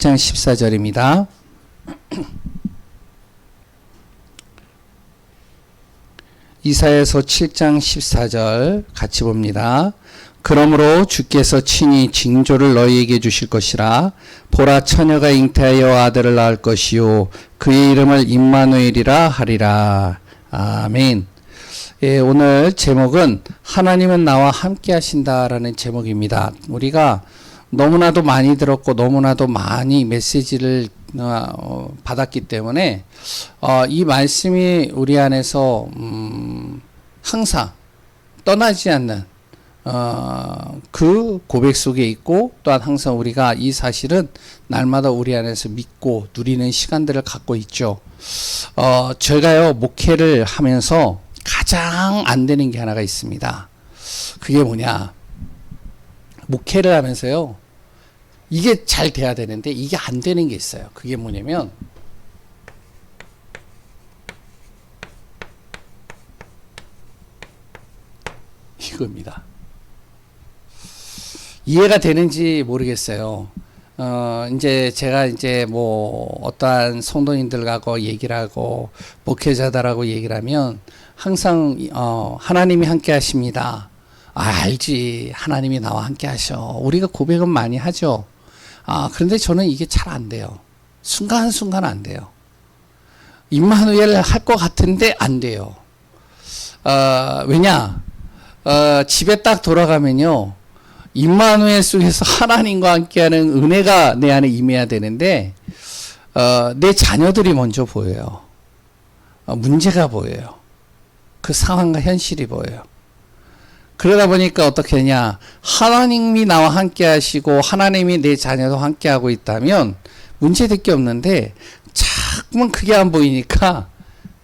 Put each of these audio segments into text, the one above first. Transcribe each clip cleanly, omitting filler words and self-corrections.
7장 14절입니다. 이사야서 7장 14절 같이 봅니다. 그러므로 주께서 친히 징조를 너희에게 주실 것이라. 보라, 처녀가 잉태하여 아들을 낳을 것이요 그의 이름을 임마누엘이라 하리라. 아멘. 예, 오늘 제목은 하나님은 나와 함께 하신다라는 제목입니다. 우리가 너무나도 많이 들었고 너무나도 많이 메시지를 받았기 때문에 이 말씀이 우리 안에서 항상 떠나지 않는 그 고백 속에 있고, 또한 항상 우리가 이 사실은 날마다 우리 안에서 믿고 누리는 시간들을 갖고 있죠. 제가요 목회를 하면서 가장 안 되는 게 하나가 있습니다. 그게 뭐냐, 목회를 하면서요 이게 잘 돼야 되는데 이게 안 되는 게 있어요. 그게 뭐냐면 이겁니다. 이해가 되는지 모르겠어요. 이제 제가 뭐 어떠한 성도님들하고 얘기를 하고 목회자들하고 얘기를 하면 항상 하나님이 함께 하십니다. 알지, 하나님이 나와 함께 하셔. 우리가 고백은 많이 하죠. 그런데 저는 이게 잘 안 돼요. 순간순간 안 돼요. 임마누엘 할 것 같은데 안 돼요. 왜냐? 집에 딱 돌아가면요, 임마누엘 속에서 하나님과 함께하는 은혜가 내 안에 임해야 되는데 내 자녀들이 먼저 보여요. 문제가 보여요. 그 상황과 현실이 보여요. 그러다 보니까 어떻게 하냐, 하나님이 나와 함께 하시고 하나님이 내 자녀도 함께 하고 있다면 문제될 게 없는데, 자꾸만 그게 안 보이니까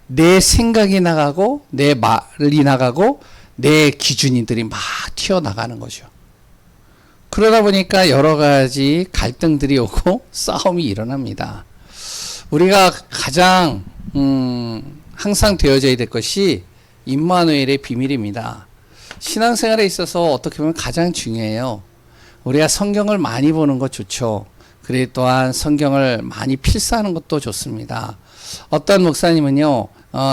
내 생각이 나가고 내 말이 나가고 내 기준들이 막 튀어나가는 거죠. 그러다 보니까 여러 가지 갈등들이 오고 싸움이 일어납니다. 우리가 가장 항상 되어져야 될 것이 임마누엘의 비밀입니다. 신앙생활에 있어서 어떻게 보면 가장 중요해요. 우리가 성경을 많이 보는 것 좋죠. 그리고 또한 성경을 많이 필사하는 것도 좋습니다. 어떤 목사님은요,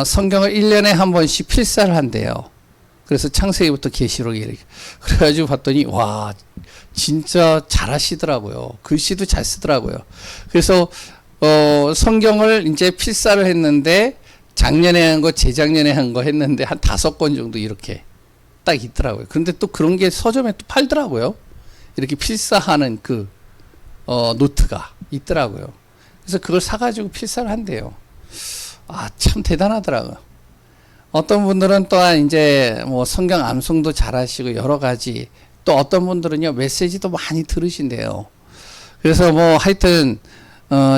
성경을 1년에 한 번씩 필사를 한대요. 그래서 창세기부터 계시록 이렇게. 그래가지고 봤더니 와, 진짜 잘하시더라고요. 글씨도 잘 쓰더라고요. 그래서 성경을 이제 필사를 했는데, 작년에 한 거, 재작년에 한 거 했는데 한 5권 정도 이렇게 딱 있더라고요. 그런데 또 그런 게 서점에 또 팔더라고요. 이렇게 필사하는 그 노트가 있더라고요. 그래서 그걸 사가지고 필사를 한대요. 참 대단하더라고요. 어떤 분들은 또한 이제 뭐 성경 암송도 잘하시고 여러 가지, 또 어떤 분들은요 메시지도 많이 들으신대요. 그래서 뭐 하여튼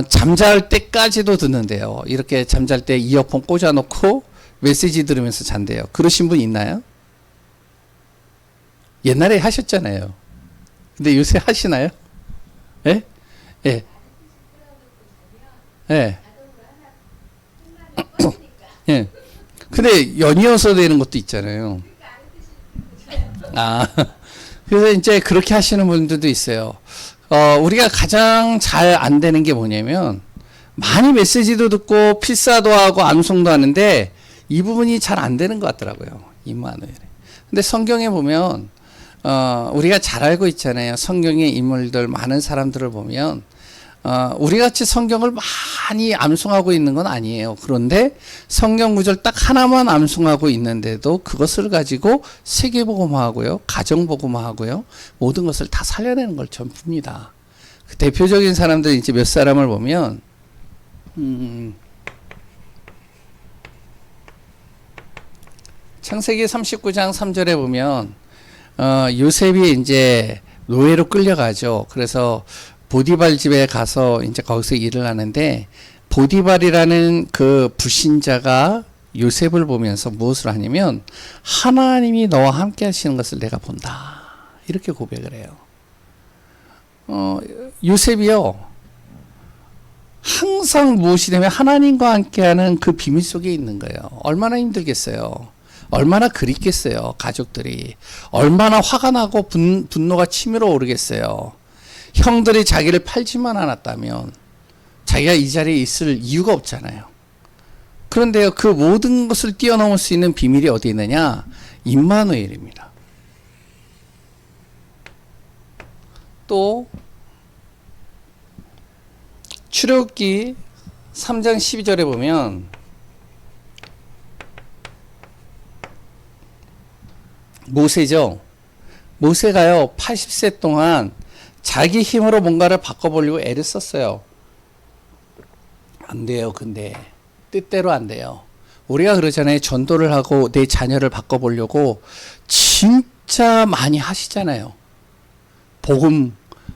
잠잘 때까지도 듣는데요. 이렇게 잠잘 때 이어폰 꽂아놓고 메시지 들으면서 잔대요. 그러신 분 있나요? 옛날에 하셨잖아요. 근데 요새 하시나요? 예? 예. 예. 예. 근데 연이어서 되는 것도 있잖아요. 그래서 이제 그렇게 하시는 분들도 있어요. 우리가 가장 잘 안 되는 게 뭐냐면, 많이 메시지도 듣고 필사도 하고 암송도 하는데 이 부분이 잘 안 되는 것 같더라고요. 임마누엘. 근데 성경에 보면 우리가 잘 알고 있잖아요. 성경의 인물들, 많은 사람들을 보면 우리같이 성경을 많이 암송하고 있는 건 아니에요. 그런데 성경 구절 딱 하나만 암송하고 있는데도 그것을 가지고 세계복음화하고요, 가정복음화하고요, 모든 것을 다 살려내는 걸 전부입니다. 그 대표적인 사람들 이제 몇 사람을 보면 창세기 39장 3절에 보면 요셉이 이제 노예로 끌려가죠. 그래서 보디발 집에 가서 이제 거기서 일을 하는데, 보디발이라는 그 불신자가 요셉을 보면서 무엇을 하냐면, 하나님이 너와 함께 하시는 것을 내가 본다, 이렇게 고백을 해요. 요셉이요 항상 무엇이 되면 하나님과 함께하는 그 비밀 속에 있는 거예요. 얼마나 힘들겠어요. 얼마나 그립겠어요. 가족들이 얼마나 화가 나고 분노가 치밀어 오르겠어요. 형들이 자기를 팔지만 않았다면 자기가 이 자리에 있을 이유가 없잖아요. 그런데요, 그 모든 것을 뛰어넘을 수 있는 비밀이 어디 있느냐? 임마누엘입니다. 또 출애굽기 3장 12절에 보면 모세죠. 모세가요 80세 동안 자기 힘으로 뭔가를 바꿔보려고 애를 썼어요. 안 돼요. 근데 뜻대로 안 돼요. 우리가 그러잖아요. 전도를 하고 내 자녀를 바꿔보려고 진짜 많이 하시잖아요. 복음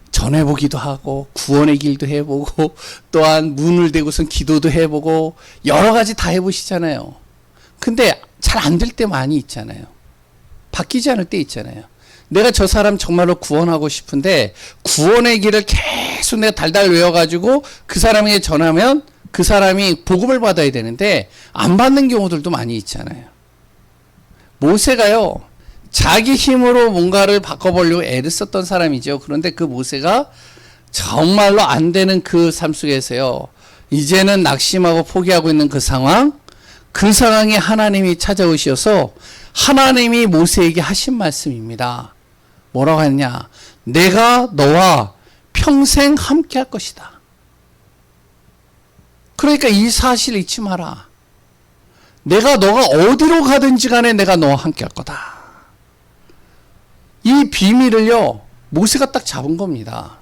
전해보기도 하고 구원의 길도 해보고 또한 문을 대고선 기도도 해보고 여러 가지 다 해보시잖아요. 근데 잘 안 될 때 많이 있잖아요. 바뀌지 않을 때 있잖아요. 내가 저 사람 정말로 구원하고 싶은데 구원의 길을 계속 내가 달달 외워가지고 그 사람에게 전하면 그 사람이 복음을 받아야 되는데 안 받는 경우들도 많이 있잖아요. 모세가요 자기 힘으로 뭔가를 바꿔보려고 애를 썼던 사람이죠. 그런데 그 모세가 정말로 안 되는 그 삶 속에서요 이제는 낙심하고 포기하고 있는 그 상황에 하나님이 찾아오셔서 하나님이 모세에게 하신 말씀입니다. 뭐라고 했냐? 내가 너와 평생 함께 할 것이다. 그러니까 이 사실을 잊지 마라. 너가 어디로 가든지 간에 내가 너와 함께 할 거다. 이 비밀을요 모세가 딱 잡은 겁니다.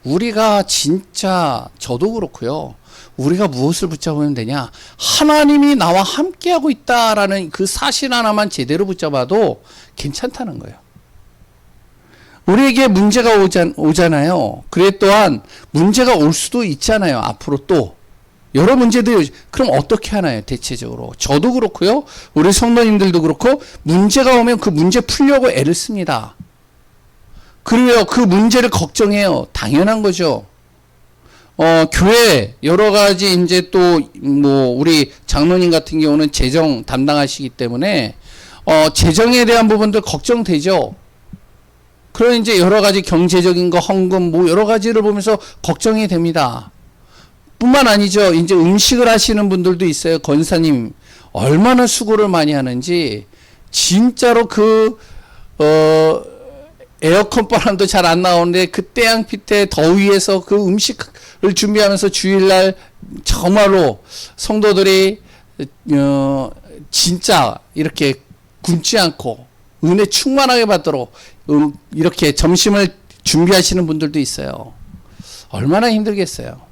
우리가 진짜 저도 그렇고요. 우리가 무엇을 붙잡으면 되냐? 하나님이 나와 함께하고 있다라는 그 사실 하나만 제대로 붙잡아도 괜찮다는 거예요. 우리에게 문제가 오잖아요. 그래 또한 문제가 올 수도 있잖아요. 앞으로 또 여러 문제들이. 그럼 어떻게 하나요? 대체적으로 저도 그렇고요. 우리 성도님들도 그렇고 문제가 오면 그 문제 풀려고 애를 씁니다. 그리고요 그 문제를 걱정해요. 당연한 거죠. 교회 여러 가지 이제 또 뭐 우리 장로님 같은 경우는 재정 담당하시기 때문에 재정에 대한 부분들 걱정되죠. 그런 이제 여러 가지 경제적인 거 헌금 뭐 여러 가지를 보면서 걱정이 됩니다. 뿐만 아니죠. 이제 음식을 하시는 분들도 있어요. 권사님 얼마나 수고를 많이 하는지 진짜로 에어컨 바람도 잘 안 나오는데 그 태양빛에 더위에서 그 음식을 준비하면서 주일날 정말로 성도들이 진짜 이렇게 굶지 않고 은혜 충만하게 받도록 이렇게 점심을 준비하시는 분들도 있어요. 얼마나 힘들겠어요.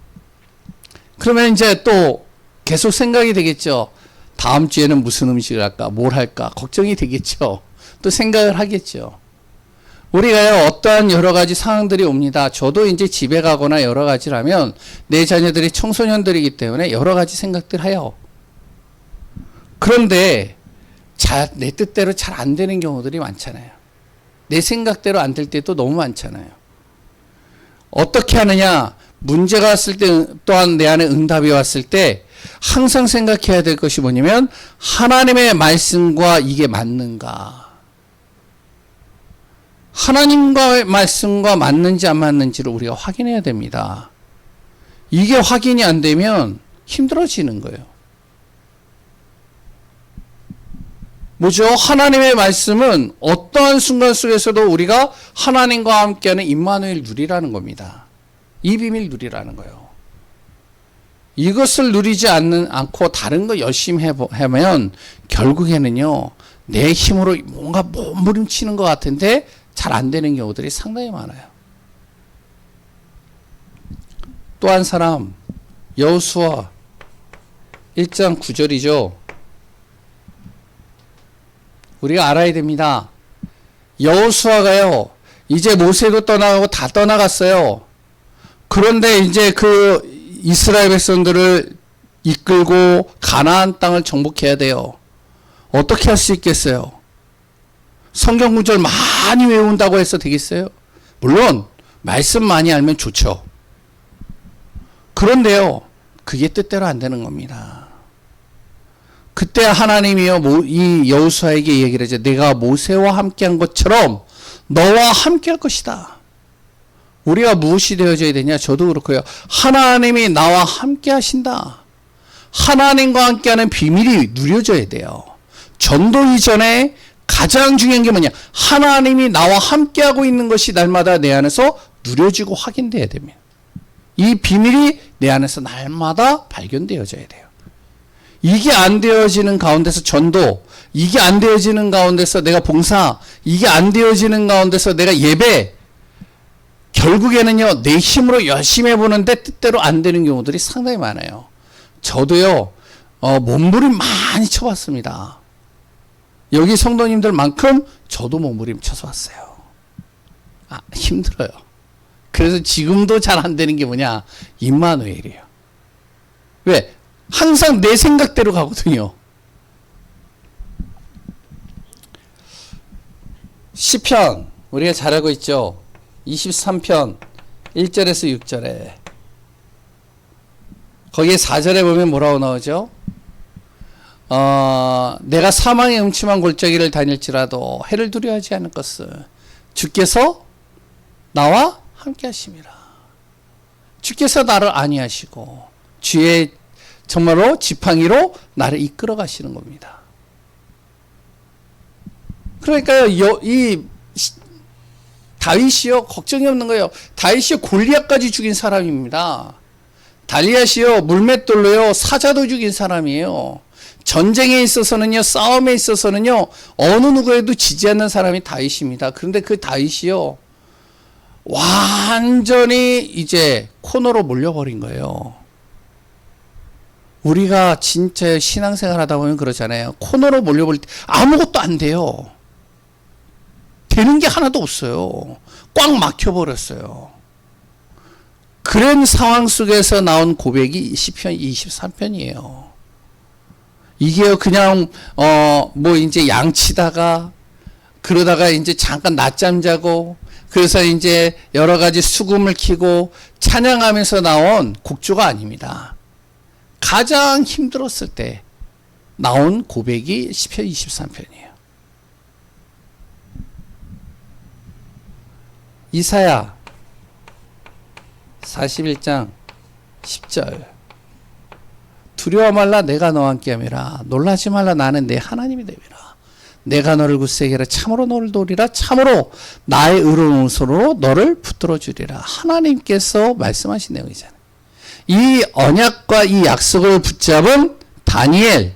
그러면 이제 또 계속 생각이 되겠죠. 다음 주에는 무슨 음식을 할까, 뭘 할까 걱정이 되겠죠. 또 생각을 하겠죠. 우리가요 어떠한 여러 가지 상황들이 옵니다. 저도 이제 집에 가거나 여러 가지를 하면 내 자녀들이 청소년들이기 때문에 여러 가지 생각들 해요. 그런데 내 뜻대로 잘 안 되는 경우들이 많잖아요. 내 생각대로 안 될 때도 너무 많잖아요. 어떻게 하느냐? 문제가 왔을 때 또한 내 안에 응답이 왔을 때 항상 생각해야 될 것이 뭐냐면 하나님의 말씀과 이게 맞는가? 하나님과의 말씀과 맞는지 안 맞는지를 우리가 확인해야 됩니다. 이게 확인이 안 되면 힘들어지는 거예요. 뭐죠? 하나님의 말씀은 어떠한 순간 속에서도 우리가 하나님과 함께하는 임마누엘 누리라는 겁니다. 이 비밀 누리라는 거예요. 이것을 누리지 않고 다른 거 열심히 하면 결국에는요 내 힘으로 뭔가 몸부림치는 것 같은데 잘 안 되는 경우들이 상당히 많아요. 또 한 사람 여호수아 1장 9절이죠. 우리가 알아야 됩니다. 여호수아가요 이제 모세도 떠나가고 다 떠나갔어요. 그런데 이제 그 이스라엘 백성들을 이끌고 가나안 땅을 정복해야 돼요. 어떻게 할 수 있겠어요? 성경 구절 많이 외운다고 해서 되겠어요? 물론 말씀 많이 알면 좋죠. 그런데요 그게 뜻대로 안 되는 겁니다. 그때 하나님이요 이 여호수아에게 얘기를 하죠. 내가 모세와 함께한 것처럼 너와 함께할 것이다. 우리가 무엇이 되어져야 되냐? 저도 그렇고요. 하나님이 나와 함께 하신다. 하나님과 함께하는 비밀이 누려져야 돼요. 전도 이전에 가장 중요한 게 뭐냐? 하나님이 나와 함께하고 있는 것이 날마다 내 안에서 누려지고 확인돼야 됩니다. 이 비밀이 내 안에서 날마다 발견되어져야 돼요. 이게 안 되어지는 가운데서 전도, 이게 안 되어지는 가운데서 내가 봉사, 이게 안 되어지는 가운데서 내가 예배, 결국에는요, 내 힘으로 열심히 해보는데 뜻대로 안 되는 경우들이 상당히 많아요. 저도요, 몸부림 많이 쳐봤습니다. 여기 성도님들만큼 저도 몸부림 쳐서 왔어요. 힘들어요. 그래서 지금도 잘 안 되는 게 뭐냐? 임마누엘이에요. 왜? 항상 내 생각대로 가거든요. 시편 우리가 잘 알고 있죠. 23편 1절에서 6절에 거기에 4절에 보면 뭐라고 나오죠? 내가 사망의 음침한 골짜기를 다닐지라도 해를 두려워하지 않을 것은 주께서 나와 함께 하심이라. 주께서 나를 안위하시고 주의 정말로 지팡이로 나를 이끌어 가시는 겁니다. 그러니까요, 이 다윗이요, 걱정이 없는 거예요. 다윗이 골리앗까지 죽인 사람입니다. 달리앗이요, 물맷돌로요, 사자도 죽인 사람이에요. 전쟁에 있어서는요, 싸움에 있어서는요, 어느 누구에도 지지 않는 사람이 다윗입니다. 그런데 그 다윗이요, 완전히 이제 코너로 몰려버린 거예요. 우리가 진짜 신앙생활 하다 보면 그러잖아요. 코너로 몰려버릴 때 아무것도 안 돼요. 되는 게 하나도 없어요. 꽉 막혀버렸어요. 그런 상황 속에서 나온 고백이 시편 23편이에요. 이게 그냥 뭐 이제 양치다가 그러다가 이제 잠깐 낮잠 자고 그래서 이제 여러 가지 수금을 키고 찬양하면서 나온 곡조가 아닙니다. 가장 힘들었을 때 나온 고백이 시편 23편이에요. 이사야 41장 10절 두려워 말라 내가 너와 함께함이라 놀라지 말라 나는 내 하나님이 됨이라 내가 너를 굳세게 하라 참으로 너를 도우리라 참으로 나의 의로운 손으로 너를 붙들어 주리라. 하나님께서 말씀하신 내용이잖아요. 이 언약과 이 약속을 붙잡은 다니엘,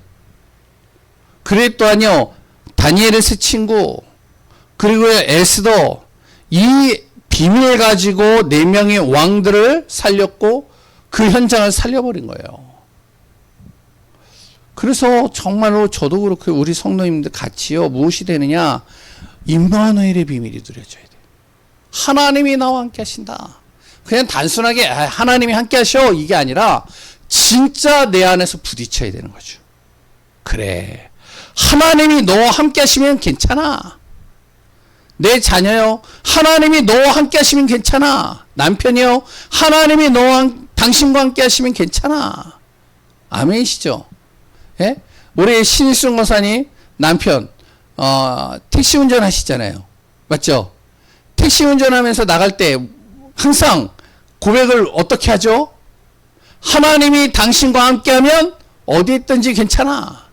그리고 또한요 다니엘의 세 친구, 그리고 에스더, 이 비밀을 가지고 4명의 왕들을 살렸고 그 현장을 살려버린 거예요. 그래서 정말로 저도 그렇고 우리 성도님들 같이요 무엇이 되느냐? 임마누엘의 비밀이 누려져야 돼요. 하나님이 나와 함께 하신다. 그냥 단순하게 하나님이 함께 하셔 이게 아니라 진짜 내 안에서 부딪혀야 되는 거죠. 그래, 하나님이 너와 함께 하시면 괜찮아. 내 자녀요, 하나님이 너와 함께 하시면 괜찮아. 남편이요, 하나님이 당신과 함께 하시면 괜찮아. 아멘이시죠? 예? 우리 신일순 권사님 남편 택시 운전하시잖아요. 맞죠? 택시 운전하면서 나갈 때 항상 고백을 어떻게 하죠? 하나님이 당신과 함께하면 어디 있든지 괜찮아.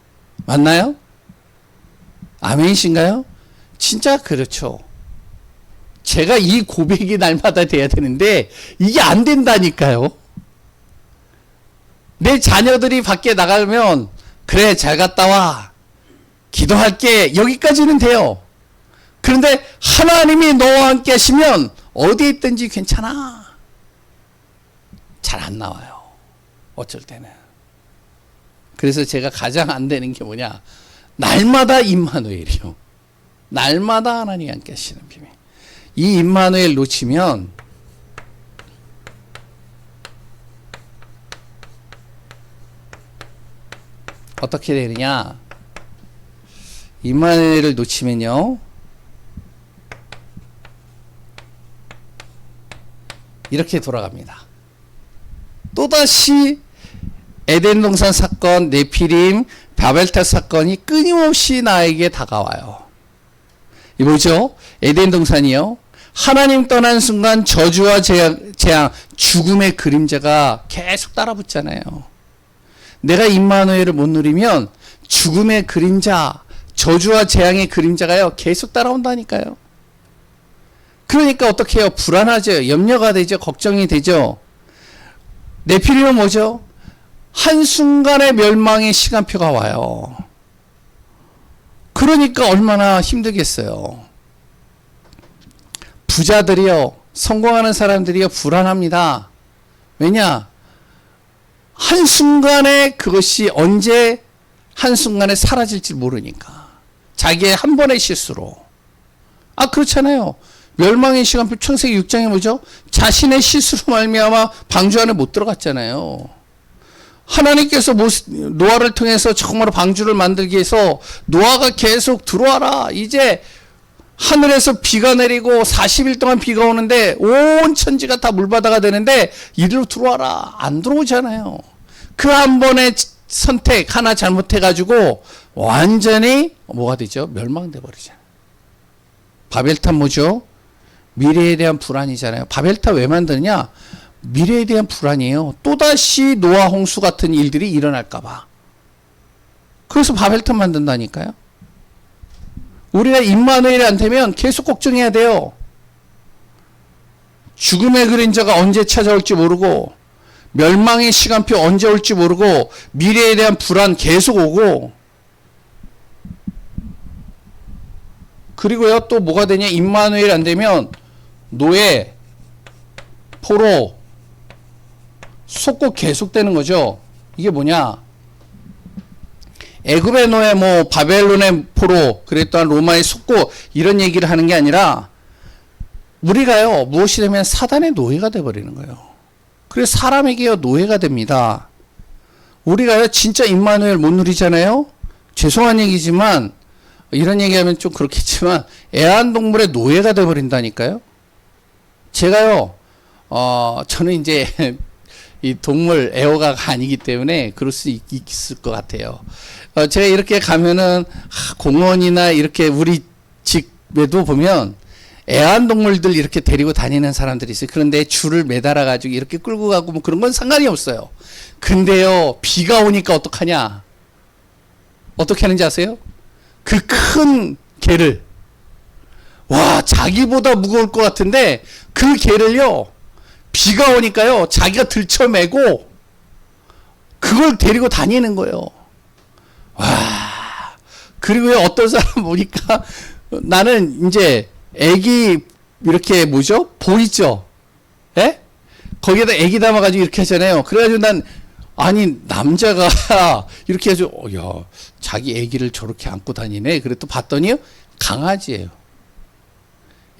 맞나요? 아멘이신가요? 진짜 그렇죠. 제가 이 고백이 날마다 돼야 되는데 이게 안 된다니까요. 내 자녀들이 밖에 나가면 그래 잘 갔다 와 기도할게 여기까지는 돼요. 그런데 하나님이 너와 함께 하시면 어디에 있든지 괜찮아. 잘 안 나와요. 어쩔 때는. 그래서 제가 가장 안 되는 게 뭐냐? 날마다 임마누엘이요. 날마다 하나님이 함께 하시는 비밀. 이 임마누엘 놓치면 어떻게 되느냐? 임마누엘을 놓치면요 이렇게 돌아갑니다. 또다시 에덴 동산 사건, 네피림, 바벨탑 사건이 끊임없이 나에게 다가와요. 이 뭐죠? 에덴 동산이요. 하나님 떠난 순간 저주와 재앙, 죽음의 그림자가 계속 따라붙잖아요. 내가 임마누엘을 못 누리면 죽음의 그림자, 저주와 재앙의 그림자가요 계속 따라온다니까요. 그러니까 어떻게 해요? 불안하죠. 염려가 되죠. 걱정이 되죠. 네피림은 뭐죠? 한순간의 멸망의 시간표가 와요. 그러니까 얼마나 힘들겠어요. 부자들이요, 성공하는 사람들이요, 불안합니다. 왜냐? 한순간에 그것이 언제 한순간에 사라질지 모르니까. 자기의 한 번의 실수로. 그렇잖아요. 멸망의 시간표 창세기 6장에 뭐죠? 자신의 실수로 말미암아 방주 안에 못 들어갔잖아요. 하나님께서 노아를 통해서 정말 방주를 만들기 위해서 노아가 계속 들어와라. 이제 하늘에서 비가 내리고 40일 동안 비가 오는데 온 천지가 다 물바다가 되는데 이리로 들어와라. 안 들어오잖아요. 그 한 번의 선택 하나 잘못해가지고 완전히 뭐가 되죠? 멸망돼 버리잖아요. 바벨탑 뭐죠? 미래에 대한 불안이잖아요. 바벨탑 왜 만드느냐? 미래에 대한 불안이에요. 또다시 노아 홍수 같은 일들이 일어날까봐. 그래서 바벨탑 만든다니까요. 우리가 임마누엘이 안 되면 계속 걱정해야 돼요. 죽음의 그림자가 언제 찾아올지 모르고, 멸망의 시간표 언제 올지 모르고, 미래에 대한 불안 계속 오고, 그리고요 또 뭐가 되냐? 임마누엘이 안 되면 노예, 포로, 속고 계속되는 거죠. 이게 뭐냐? 애굽의 노예, 바벨론의 포로, 그랬던 로마의 속고 이런 얘기를 하는 게 아니라 우리가요 무엇이 되면 사단의 노예가 돼버리는 거예요. 그래서 사람에게요 노예가 됩니다. 우리가요 진짜 임마누엘 못 누리잖아요. 죄송한 얘기지만 이런 얘기하면 좀 그렇겠지만 애완동물의 노예가 돼버린다니까요. 제가요 저는 이제 이 동물 애호가가 아니기 때문에 그럴 수 있을 것 같아요. 제가 이렇게 가면은 공원이나 이렇게 우리 집에도 보면 애완동물들 이렇게 데리고 다니는 사람들이 있어요. 그런데 줄을 매달아 가지고 이렇게 끌고 가고 뭐 그런 건 상관이 없어요. 근데요 비가 오니까 어떡하냐? 어떻게 하는지 아세요? 그 큰 개를, 와 자기보다 무거울 것 같은데 그 개를요 비가 오니까요 자기가 들쳐매고 그걸 데리고 다니는 거예요. 와, 그리고요 어떤 사람 보니까 나는 이제 애기 이렇게 뭐죠? 보이죠? 예? 거기에다 애기 담아가지고 이렇게 하잖아요. 그래가지고 난 아니 남자가 이렇게 해서 야 자기 애기를 저렇게 안고 다니네. 그래 또 봤더니 강아지예요.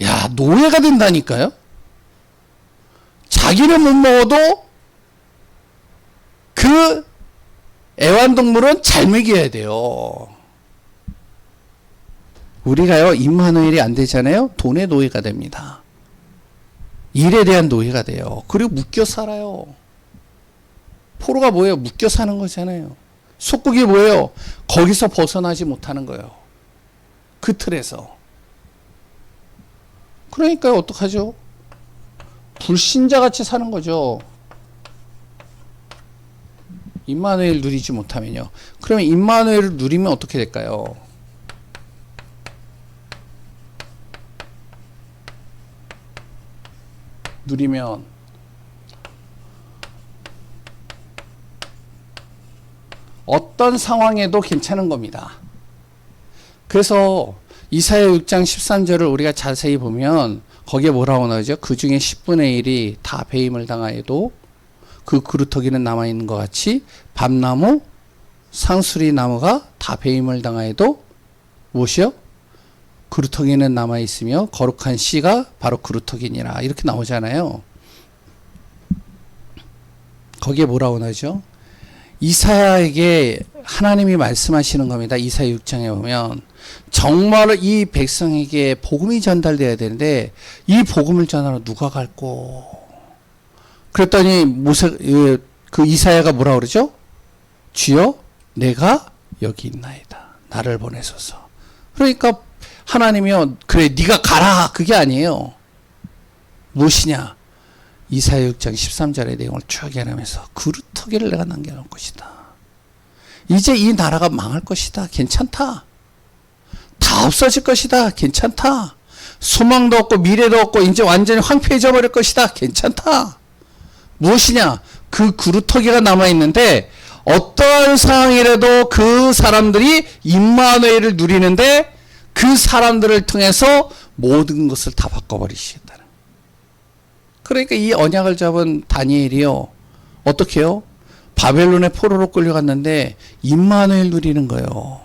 야 노예가 된다니까요. 자기는 못 먹어도 그 애완동물은 잘 먹여야 돼요. 우리가요 임마누엘이 안 되잖아요. 돈의 노예가 됩니다. 일에 대한 노예가 돼요. 그리고 묶여 살아요. 포로가 뭐예요? 묶여 사는 거잖아요. 속국이 뭐예요? 거기서 벗어나지 못하는 거예요. 그 틀에서. 그러니까 어떡하죠? 불신자같이 사는 거죠. 임마누엘 누리지 못하면요. 그러면 임마누엘을 누리면 어떻게 될까요? 누리면 어떤 상황에도 괜찮은 겁니다. 그래서 이사야 6장 13절을 우리가 자세히 보면 거기에 뭐라고 나오죠? 그 중에 10분의 1이 다 배임을 당하여도 그 그루터기는 남아있는 것 같이 밤나무, 상수리 나무가 다 배임을 당하여도 무엇이요? 그루터기는 남아있으며 거룩한 씨가 바로 그루터기니라. 이렇게 나오잖아요. 거기에 뭐라고 나오죠? 이사야에게 하나님이 말씀하시는 겁니다. 이사야 6장에 보면 정말 이 백성에게 복음이 전달돼야 되는데 이 복음을 전하러 누가 갈꼬? 그랬더니 그 이사야가 뭐라 그러죠? 주여 내가 여기 있나이다. 나를 보내소서. 그러니까 하나님이요 그래 네가 가라 그게 아니에요. 무엇이냐? 이사야 6장 13절의 내용을 쭉 얘기하면서 그루터기를 내가 남겨놓을 것이다. 이제 이 나라가 망할 것이다. 괜찮다. 다 없어질 것이다. 괜찮다. 소망도 없고 미래도 없고 이제 완전히 황폐해져 버릴 것이다. 괜찮다. 무엇이냐? 그 그루터기가 남아있는데 어떠한 상황이라도 그 사람들이 임마누엘을 누리는데 그 사람들을 통해서 모든 것을 다 바꿔버리시겠다는. 그러니까 이 언약을 잡은 다니엘이요. 어떻게 해요? 바벨론의 포로로 끌려갔는데 임마누엘 누리는 거예요.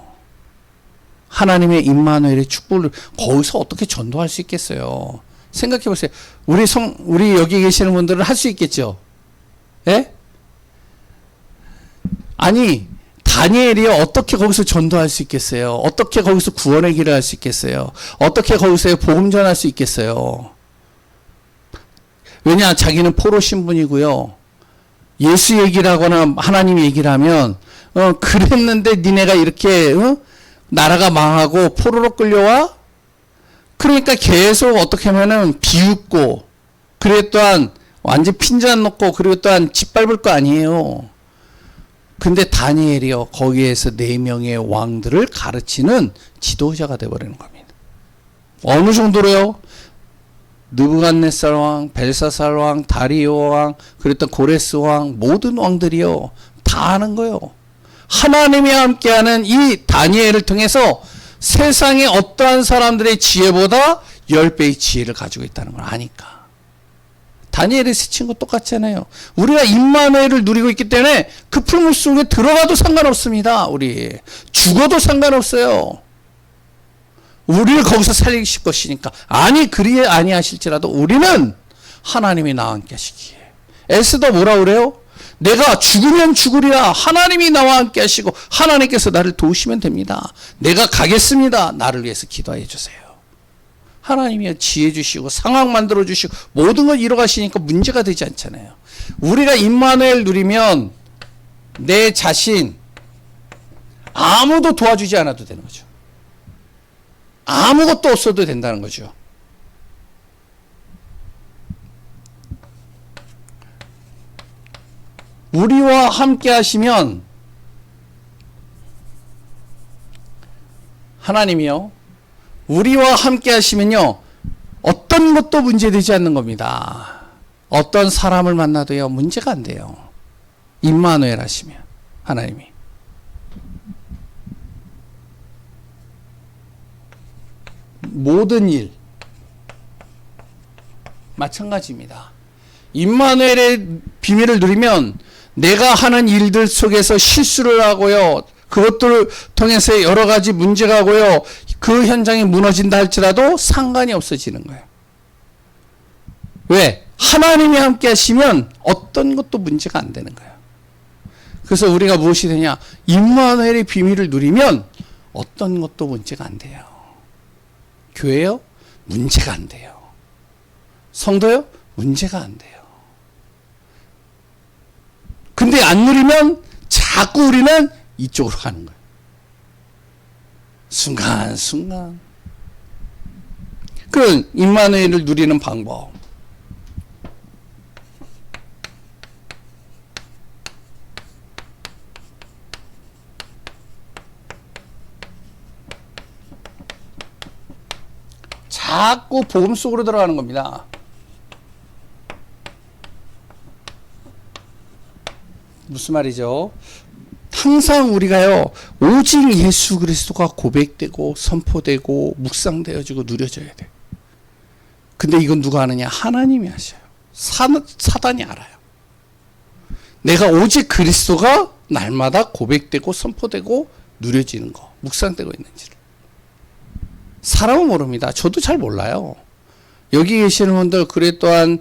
하나님의 임마누엘의 축복을 거기서 어떻게 전도할 수 있겠어요? 생각해 보세요. 우리 여기 계시는 분들은 할 수 있겠죠? 예? 아니, 다니엘이 어떻게 거기서 전도할 수 있겠어요? 어떻게 거기서 구원의 길을 할 수 있겠어요? 어떻게 거기서 복음 전할 수 있겠어요? 왜냐, 자기는 포로 신분이고요. 예수 얘기를 하거나 하나님 얘기를 하면, 그랬는데 니네가 이렇게, 나라가 망하고 포로로 끌려와? 그러니까 계속 어떻게 하면은 비웃고, 그리고 또한 완전 핀잔 놓고, 그리고 또한 짓밟을 거 아니에요. 근데 다니엘이요, 거기에서 4명의 왕들을 가르치는 지도자가 되어버리는 겁니다. 어느 정도로요? 느부갓네살 왕, 벨사살 왕, 다리오 왕, 그랬던 고레스 왕, 모든 왕들이요, 다 아는 거예요. 하나님이 함께하는 이 다니엘을 통해서 세상의 어떠한 사람들의 지혜보다 10배의 지혜를 가지고 있다는 걸 아니까. 다니엘의 세 친구 똑같잖아요. 우리가 임마누엘을 누리고 있기 때문에 그 풀물 속에 들어가도 상관없습니다. 우리 죽어도 상관없어요. 우리를 거기서 살리실 것이니까. 아니 그리 아니하실지라도 우리는 하나님이 나와 함께 하시기에. 에스더 뭐라 그래요? 내가 죽으면 죽으리라. 하나님이 나와 함께 하시고 하나님께서 나를 도우시면 됩니다. 내가 가겠습니다. 나를 위해서 기도해 주세요. 하나님이 지혜 주시고 상황 만들어 주시고 모든 걸 이뤄 가시니까 문제가 되지 않잖아요. 우리가 임마누엘 누리면 내 자신 아무도 도와주지 않아도 되는 거죠. 아무것도 없어도 된다는 거죠. 우리와 함께 하시면 하나님이요. 우리와 함께 하시면요. 어떤 것도 문제되지 않는 겁니다. 어떤 사람을 만나도요. 문제가 안 돼요. 임마누엘 하시면 하나님이. 모든 일 마찬가지입니다. 임마누엘의 비밀을 누리면 내가 하는 일들 속에서 실수를 하고요. 그것들을 통해서 여러 가지 문제가 하고요. 그 현장이 무너진다 할지라도 상관이 없어지는 거예요. 왜? 하나님이 함께 하시면 어떤 것도 문제가 안 되는 거예요. 그래서 우리가 무엇이 되냐? 임마누엘의 비밀을 누리면 어떤 것도 문제가 안 돼요. 교회요? 문제가 안 돼요. 성도요? 문제가 안 돼요. 근데 안 누리면 자꾸 우리는 이쪽으로 가는 거예요. 순간순간. 그 임마누엘을 누리는 방법. 자꾸 복음 속으로 들어가는 겁니다. 무슨 말이죠? 항상 우리가요, 오직 예수 그리스도가 고백되고 선포되고 묵상되어지고 누려져야 돼. 근데 이건 누가 하느냐? 하나님이 하셔요. 사단이 알아요. 내가 오직 그리스도가 날마다 고백되고 선포되고 누려지는 거, 묵상되고 있는지를. 사람은 모릅니다. 저도 잘 몰라요. 여기 계시는 분들, 그래 또한,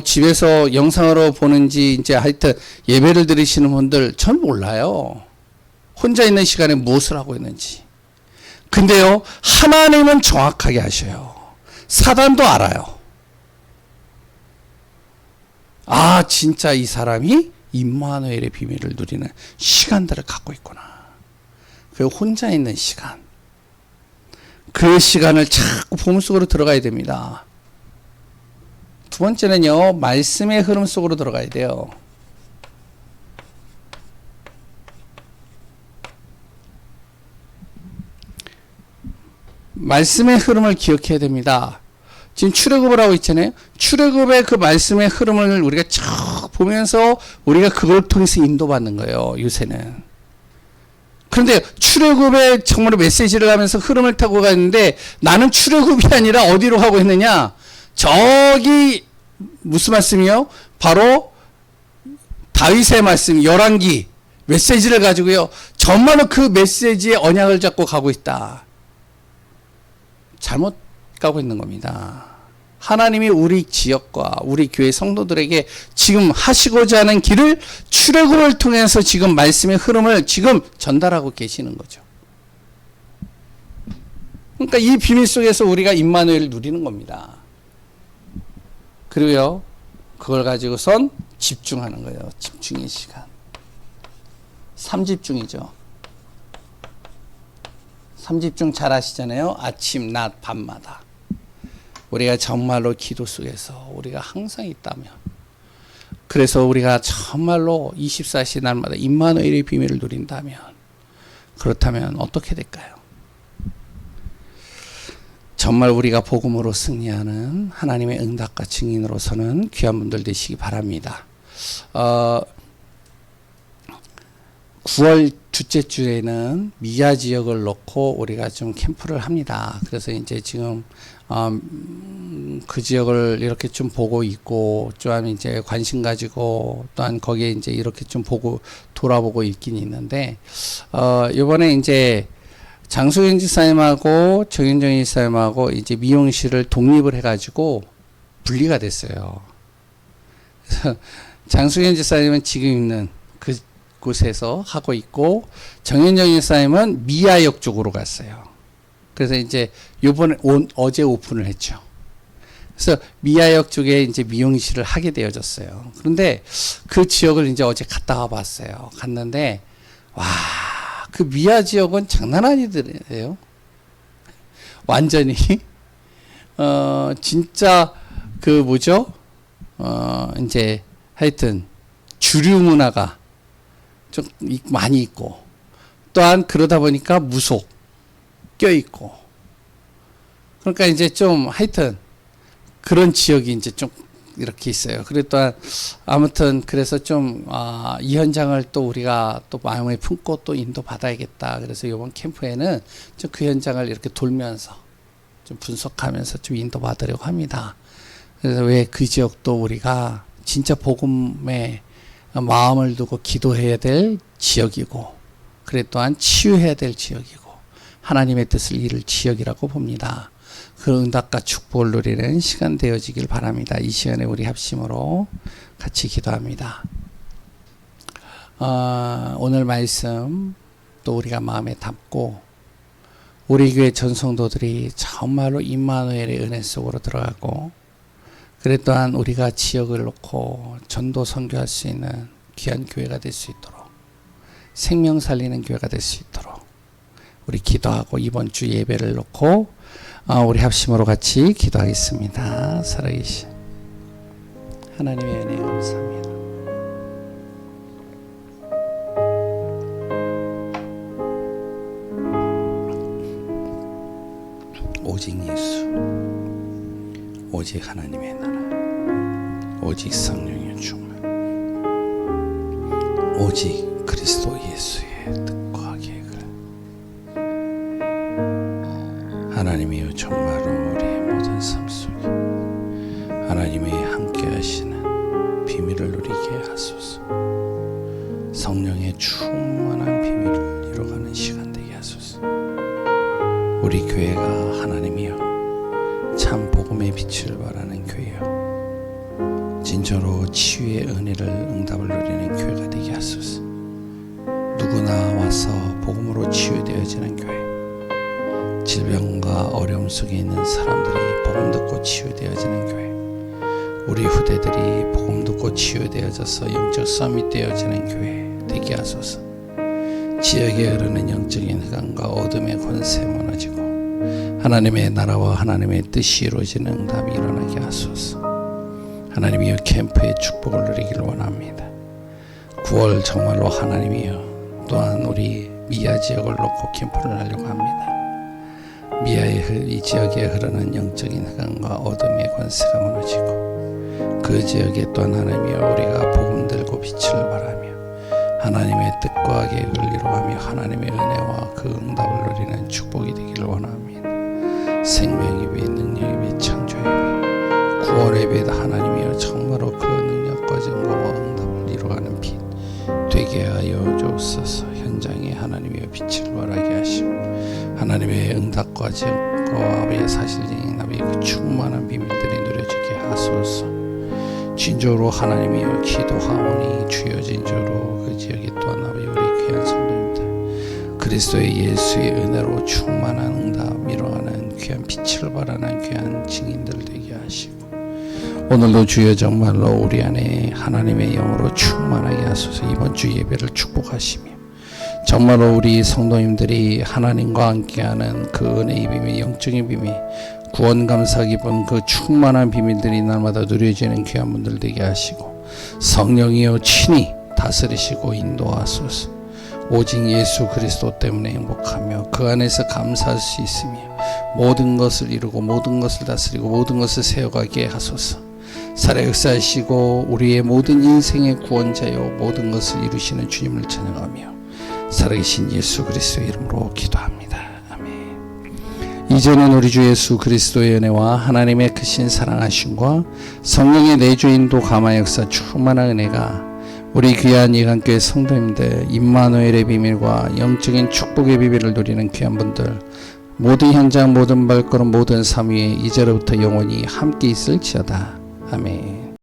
집에서 영상으로 보는지, 이제 하여튼 예배를 드리시는 분들, 전 몰라요. 혼자 있는 시간에 무엇을 하고 있는지. 근데요, 하나님은 정확하게 하셔요. 사단도 알아요. 아, 진짜 이 사람이 임마누엘의 비밀을 누리는 시간들을 갖고 있구나. 그 혼자 있는 시간. 그 시간을 자꾸 보물 속으로 들어가야 됩니다. 두 번째는요, 말씀의 흐름 속으로 들어가야 돼요. 말씀의 흐름을 기억해야 됩니다. 지금 출애굽을 하고 있잖아요. 출애굽의 그 말씀의 흐름을 우리가 쭉 보면서 우리가 그걸 통해서 인도받는 거예요, 요새는. 그런데 출애굽에 정말 메시지를 하면서 흐름을 타고 가는데 나는 출애굽이 아니라 어디로 가고 있느냐? 저기 무슨 말씀이요? 바로 다윗의 말씀, 열왕기 메시지를 가지고요. 정말로 그 메시지의 언약을 잡고 가고 있다. 잘못 가고 있는 겁니다. 하나님이 우리 지역과 우리 교회 성도들에게 지금 하시고자 하는 길을 출애굽을 통해서 지금 말씀의 흐름을 지금 전달하고 계시는 거죠. 그러니까 이 비밀 속에서 우리가 임마누엘을 누리는 겁니다. 그리고요, 그걸 가지고선 집중하는 거예요. 집중의 시간. 3집중이죠. 3집중 잘 아시잖아요. 아침, 낮, 밤마다. 우리가 정말로 기도 속에서 우리가 항상 있다면, 그래서 우리가 정말로 24시 날마다 임마누엘의 비밀을 누린다면, 그렇다면 어떻게 될까요? 정말 우리가 복음으로 승리하는 하나님의 응답과 증인으로서는 귀한 분들 되시기 바랍니다. 9월 둘째 주에는 미아 지역을 놓고 우리가 좀 캠프를 합니다. 그래서 이제 지금 그 지역을 이렇게 좀 보고 있고, 좀 이제 관심 가지고 또한 거기에 이제 이렇게 좀 보고 돌아보고 있긴 있는데, 이번에 이제 장수현 지사님하고 정윤정 지사님하고 이제 미용실을 독립을 해가지고 분리가 됐어요. 그래서 장수현 지사님은 지금 있는 그 곳에서 하고 있고, 정윤정 지사님은 미아역 쪽으로 갔어요. 그래서 이제 요번에 어제 오픈을 했죠. 그래서 미아역 쪽에 이제 미용실을 하게 되어졌어요. 그런데 그 지역을 이제 어제 갔다 와 봤어요. 갔는데, 와, 그 미아 지역은 장난 아니더래요. 완전히. 진짜 그 뭐죠? 이제 하여튼 주류 문화가 좀 많이 있고, 또한 그러다 보니까 무속 껴있고, 그러니까 이제 좀 하여튼 그런 지역이 이제 좀 이렇게 있어요. 그리고 또한 아무튼 그래서 좀 이 현장을 또 우리가 또 마음에 품고 또 인도 받아야겠다. 그래서 이번 캠프에는 좀 그 현장을 이렇게 돌면서 좀 분석하면서 좀 인도 받으려고 합니다. 그래서 왜 그 지역도 우리가 진짜 복음에 마음을 두고 기도해야 될 지역이고, 그래 또한 치유해야 될 지역이고, 하나님의 뜻을 이룰 지역이라고 봅니다. 그 응답과 축복을 누리는 시간 되어지길 바랍니다. 이 시간에 우리 합심으로 같이 기도합니다. 오늘 말씀 또 우리가 마음에 담고, 우리 교회 전성도들이 정말로 임마누엘의 은혜 속으로 들어가고, 그래 또한 우리가 지역을 놓고 전도 선교할 수 있는 귀한 교회가 될 수 있도록, 생명 살리는 교회가 될 수 있도록 우리 기도하고, 이번 주 예배를 놓고 우리 합심으로 같이 기도하겠습니다. 살아계신 하나님의 은혜 감사합니다. 오직 예수, 오직 하나님의 나라, 오직 성령의 충만, 오직 그리스도 예수의 뜻과 계획을, 하나님이여 정말로 우리의 모든 삶 속에 하나님의 함께 하시는 비밀을 누리게 하소서. 성령의 충만한 비밀을 이뤄가는 시간 되게 하소서. 우리 교회가 하나님이여 참 복음의 빛을 발하는 교회여, 진짜로 치유의 은혜를 응답을 누리는 교회가 되게 하소서. 누구나 와서 복음으로 치유되어지는 교회, 질병과 어려움 속에 있는 사람들이 복음 듣고 치유되어지는 교회, 우리 후대들이 복음 듣고 치유되어져서 영적 싸움이 되어지는 교회 되게 하소서. 지역에 흐르는 영적인 흑암과 어둠의 권세 무너지고 하나님의 나라와 하나님의 뜻이 이루어지는 응답이 일어나게 하소서. 하나님이여 캠프의 축복을 누리기를 원합니다. 9월 정말로 하나님이여 또한 우리 미아 지역을 놓고 캠프를 하려고 합니다. 미아의 이 지역에 흐르는 영적인 흑암과 어둠의 권세가 무너지고 그 지역에 또한 하나님이여 우리가 복음 들고 빛을 발하며 하나님의 뜻과 계획을 이루어가며 하나님의 은혜와 그 응답을 누리는 축복이 되기를 원합니다. 생명의 빛, 능력의 빛, 창조의 빛, 구원의 빛, 하나님이여 정말로 그 능력과 증거와 응답을 이루어가는 빛 되게 하여 주옵소서. 현장에 하나님의 빛을 발하게 하시고 하나님의 응답과 증거와 아버지의 사실적인 나비의 그 충만한 비밀들이 누려지게 하소서. 진정으로 하나님이여 기도하오니 주여 진정으로 그 지역에 또한 아버지 우리 귀한 성도님들 그리스도의 예수의 은혜로 충만한 응답 이루어가는 귀한 빛을 발하는 귀한 증인들 되게 하시고 오늘도 주여 정말로 우리 안에 하나님의 영으로 충만하게 하소서. 이번 주 예배를 축복하시며 정말로 우리 성도님들이 하나님과 함께하는 그 은혜의 비밀, 영적인 비밀, 구원 감사 기쁨 그 충만한 비밀들이 날마다 누려지는 귀한 분들 되게 하시고 성령이여 친히 다스리시고 인도하소서. 오직 예수 그리스도 때문에 행복하며 그 안에서 감사할 수 있으며 모든 것을 이루고 모든 것을 다스리고 모든 것을 세워가게 하소서. 살아 역사하시고 우리의 모든 인생의 구원자여 모든 것을 이루시는 주님을 찬양하며 살아계신 예수 그리스도의 이름으로 기도합니다. 아멘. 이제는 우리 주 예수 그리스도의 은혜와 하나님의 크신 사랑하심과 성령의 내주인도 감화 역사 충만한 은혜가 우리 귀한 이간교회 성도님들 임마누엘의 비밀과 영적인 축복의 비밀을 누리는 귀한 분들 모든 현장 모든 발걸음 모든 삶 위에 이제로부터 영원히 함께 있을지어다. 아멘.